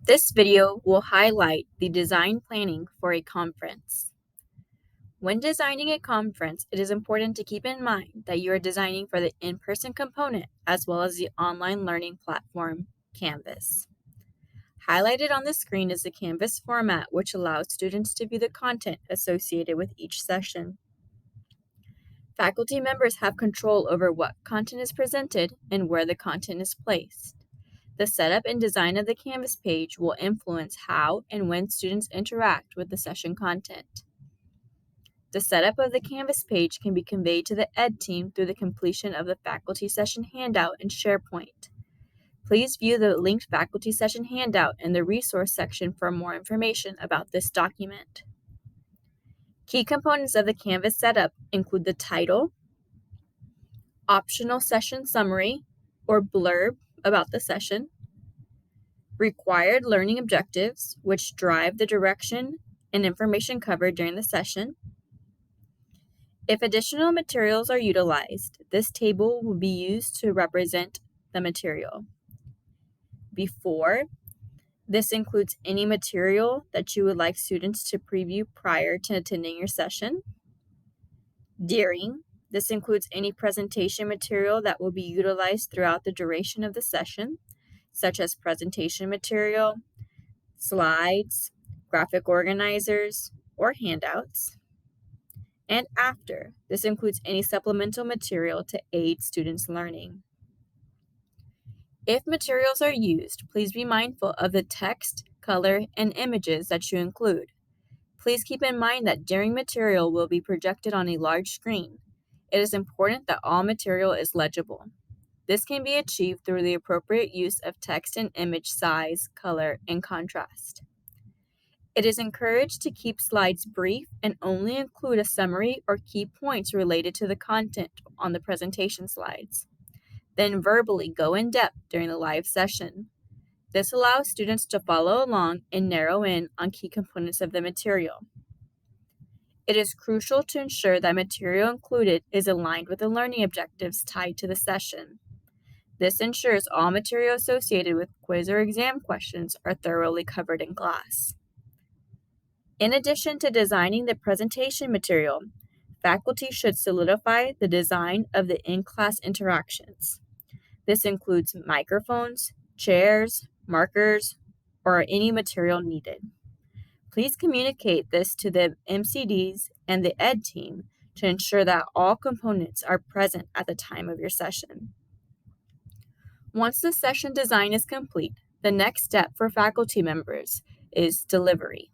This video will highlight the design planning for a conference. When designing a conference, it is important to keep in mind that you are designing for the in-person component as well as the online learning platform, Canvas. Highlighted on the screen is the Canvas format, which allows students to view the content associated with each session. Faculty members have control over what content is presented and where the content is placed. The setup and design of the Canvas page will influence how and when students interact with the session content. The setup of the Canvas page can be conveyed to the ED team through the completion of the faculty session handout in SharePoint. Please view the linked faculty session handout in the resource section for more information about this document. Key components of the Canvas setup include the title, optional session summary or blurb about the session, required learning objectives, which drive the direction and information covered during the session. If additional materials are utilized, this table will be used to represent the material. Before, this includes any material that you would like students to preview prior to attending your session. During, this includes any presentation material that will be utilized throughout the duration of the session, such as presentation material, slides, graphic organizers, or handouts. And after, this includes any supplemental material to aid students' learning. If materials are used, please be mindful of the text, color, and images that you include. Please keep in mind that during material will be projected on a large screen. It is important that all material is legible. This can be achieved through the appropriate use of text and image size, color, and contrast. It is encouraged to keep slides brief and only include a summary or key points related to the content on the presentation slides. Then verbally go in depth during the live session. This allows students to follow along and narrow in on key components of the material. It is crucial to ensure that material included is aligned with the learning objectives tied to the session. This ensures all material associated with quiz or exam questions are thoroughly covered in class. In addition to designing the presentation material, faculty should solidify the design of the in-class interactions. This includes microphones, chairs, markers, or any material needed. Please communicate this to the MCDs and the ED team to ensure that all components are present at the time of your session. Once the session design is complete, the next step for faculty members is delivery.